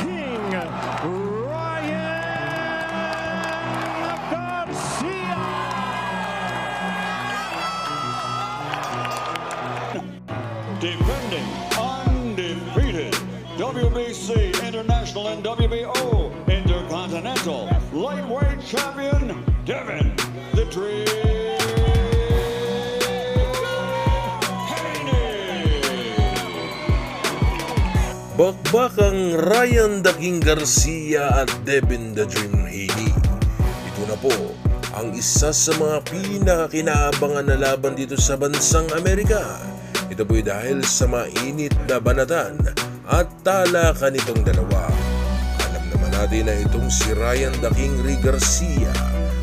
King Ryan Garcia. Defending undefeated WBC International and WBO Intercontinental Lightweight Champion, Devin the Dream Haney. Bakbakang Ryan the King Garcia at Devin the Dream Haney. Ito na po ang isa sa mga pinakakinaabangan na laban dito sa bansang Amerika. Ito po'y dahil sa mainit na banatan at talakan nitong dalawa. Alam naman natin na itong si Ryan the King Garcia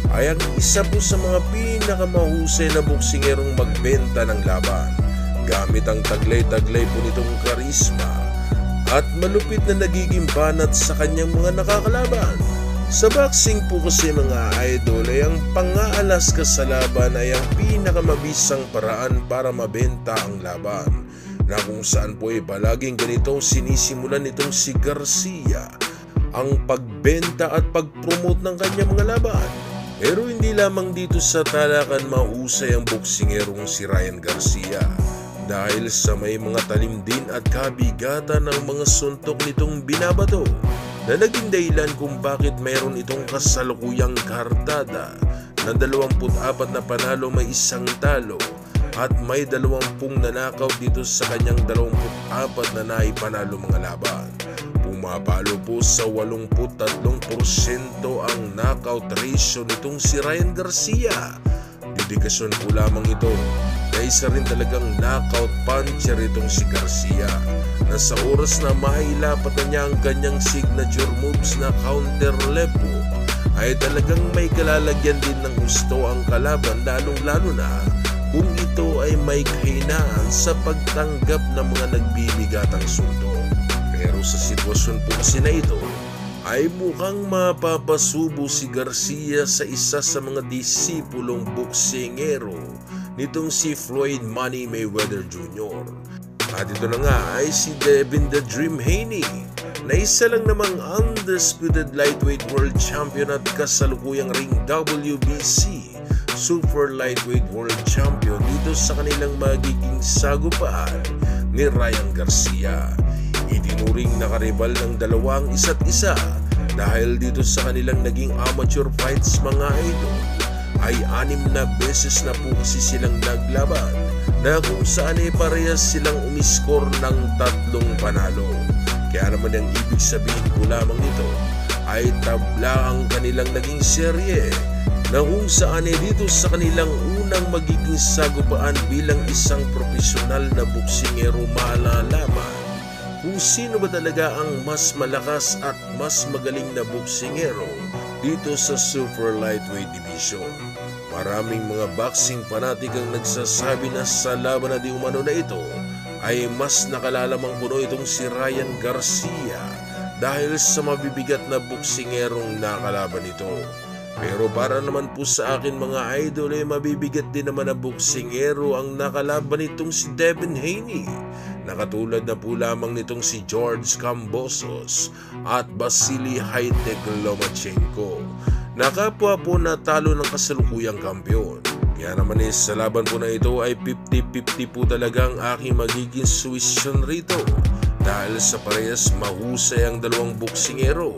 ay ang isa po sa mga pinakamahusay na boksingerong magbenta ng laban. Gamit ang taglay-taglay po nitong karisma at malupit na nagiging banat sa kanyang mga nakakalaban. Sa boxing po kasi mga idol ay ang pang-aalas ka sa laban ay ang pinakamabisang paraan para mabenta ang laban, na kung saan po ay palaging ganito sinisimulan nitong si Garcia ang pagbenta at pag-promote ng kanyang mga laban. Pero hindi lamang dito sa talakan mahusay ang boksingerong si Ryan Garcia, dahil sa may mga talim din at kabigatan ng mga suntok nitong binabato na naging dahilan kung bakit mayroon itong kasalukuyang kartada na 24 na panalo may isang talo at may 20 nanakaw dito sa kanyang 24 na naipanalo mga laban. Pumapalo po sa 83% ang knockout ratio nitong si Ryan Garcia. Dedikasyon po lamang ito na isa rin talagang knockout puncher itong si Garcia, na sa oras na mailapat na niya ang kanyang signature moves na counter left hook ay talagang may kalalagyan din ng gusto ang kalaban, lalong-lalo na kung ito ay may kahinaan sa pagtanggap ng mga nagbibigatang suntok. Pero sa sitwasyon po kasi na ito ay mukhang mapapasubo si Garcia sa isa sa mga disipulong boksingero nitong si Floyd Money Mayweather Jr. At ito na nga ay si Devin the Dream Haney, na isa lang namang undisputed lightweight world champion at kasalukuyang ring WBC super lightweight world champion dito sa kanilang magiging sagupaan ni Ryan Garcia. Itinuring na karibal ng dalawang isa't isa dahil dito sa kanilang naging amateur fights mga idol ay 6 na beses na po kasi silang naglaban, na kung saan ay parehas silang umiskor ng 3 panalo. Kaya naman ang ibig sabihin po lamang nito ay tabla ang kanilang naging serye, na kung saan ay dito sa kanilang unang magiging sagupaan bilang isang profesional na boksingero malalaman kung sino ba talaga ang mas malakas at mas magaling na boksingero dito sa super lightweight division. Maraming mga boxing fanatic ang nagsasabi na sa laban na di umano na ito ay mas nakalalamang puno itong si Ryan Garcia dahil sa mabibigat na boksingerong nakalaban ito. Pero para naman po sa akin mga idol ay mabibigat din naman na boksingero ang nakalaban nitong si Devin Haney, na katulad na po lamang nitong si George Kambosos at Vasily Haitek Lomachenko, na kapwa po natalo ng kasalukuyang kampiyon. Kaya naman sa laban po na ito ay 50-50 po talaga ang aking magiging suwisyon rito, dahil sa parehas mahusay ang dalawang boksingero.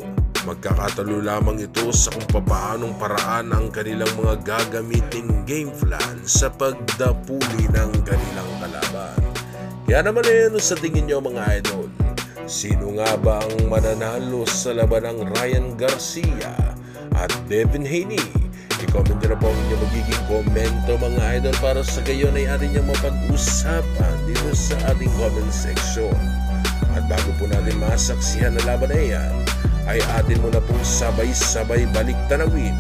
Magkakatalo lamang ito sa kung papaanong paraan ang kanilang mga gagamiting game plan sa pagdapuli ng kanilang kalaban. Kaya naman sa tingin nyo mga idol, sino nga ba ang mananalo sa laban ng Ryan Garcia at Devin Haney? I-comment nyo na po ang inyong magiging komento mga idol, para sa gayon ay atin nyo mapag-usapan dito sa ating comment section. At bago po natin masaksihan na laban na yan, ay atin muna pong sabay-sabay balik tanawin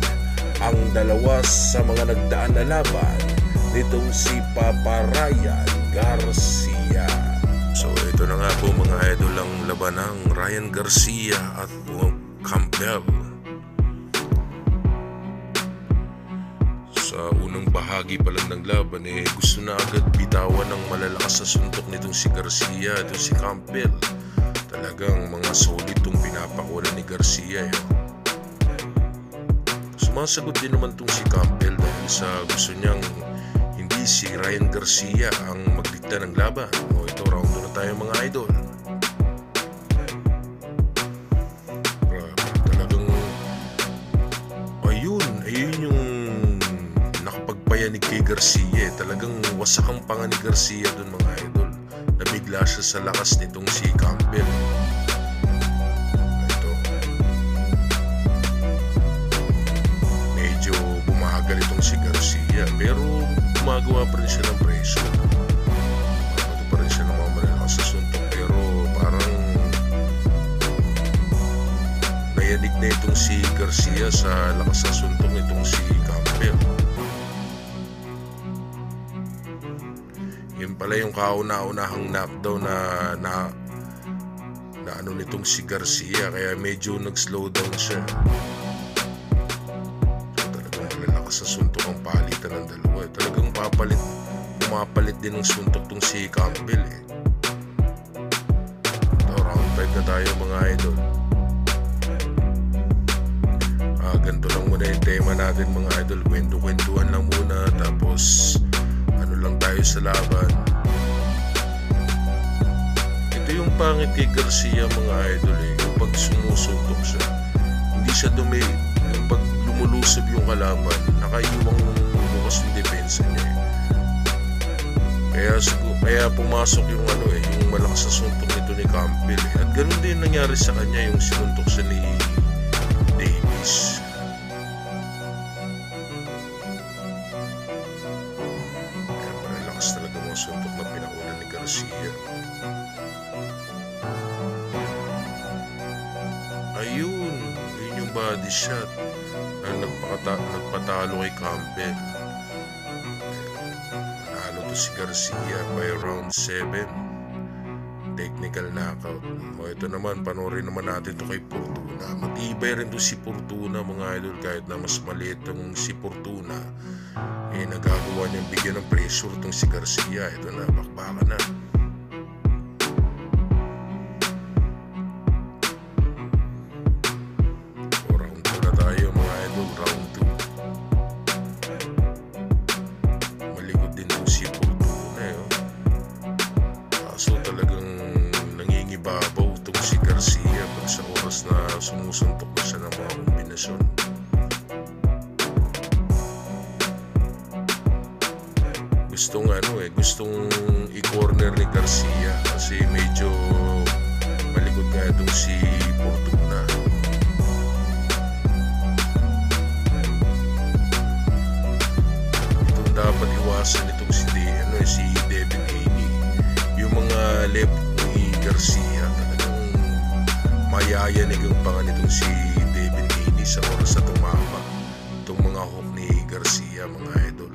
ang dalawa sa mga nagdaan na laban nitong si Papa Ryan Garcia. So ito na nga po mga idol ang laban ng Ryan Garcia at Campbell. Sa unang bahagi pa lang ng laban gusto na agad bitawan ng malalakas sa suntok nitong si Garcia at si Campbell. Talagang mga solid itong pinakulan ni Garcia. Sumasagot din naman tong si Campbell dahil sa gusto niyang hindi si Ryan Garcia ang magdikta ng laban. O ito, round 2 na tayo mga idol. Talagang ayun yung nakapagpayanig kay Garcia. Talagang wasak ang panga ni Garcia dun mga idol. Nabigla siya sa lakas nitong si Campbell. Ito. Medyo bumagal itong si Garcia pero gumagawa pa rin siya ng pressure. Gumagawa pa rin siya ng mga malalakas sa suntok pero parang nayanig na itong si Garcia sa lakas sa suntok nitong si Campbell. Yun pala yung kauna-unahang knockdown na ano nitong si Garcia kaya medyo nag-slow down siya. So talagang malalakas sa suntok ang palitan ng dalawa. Talagang pumapalit din ng suntok tong si Campbell So, round 5 na tayo mga idol. Ganito lang muna yung tema natin mga idol. Kwento-kwentuhan lang muna tapos ano lang tayo sa laban. Ito yung pangit kay Garcia mga idol yung pag sumusuntok siya hindi siya yung pag lumulusob yung kalaban nakaiwang bukas yung depensa niya kaya pumasok yung yung malakas na suntok nito ni Campbell at ganun din nangyari sa kanya yung sinuntok siya ni Davis. Talaga mga suntok na pinakulan ni Garcia. Ayun yung body shot na nagpatalo kay Campbell. Nanalo to si Garcia by round 7. Technical knockout. O ito naman, panoorin naman natin to kay Fortuna. Matibay rin to si Fortuna mga idol kahit na mas maliit tong si Fortuna. Nagagawa niyang bigyan ng pressure itong si Garcia. Ito na, bakbakan na. O, round 2 na tayo mga idol, round 2. Malikot din itong si Fortuna kaso talagang nangingibabaw itong si Garcia pag sa oras na sumusuntok na siya ng mga kombinasyon. Gustong i-corner ni Garcia kasi medyo malikot nga itong si Fortuna. Itong dapat iwasan itong si Devin Haney. Yung mga left ni Garcia talagang mayayanig ang panga nitong si Devin Haney sa oras na tumama itong mga hook ni Garcia mga idol.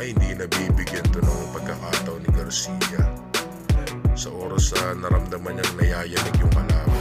Hindi nabibigyan to ng pagkakataon ni Garcia sa oras na naramdaman niyang nayayanig yung kalaban.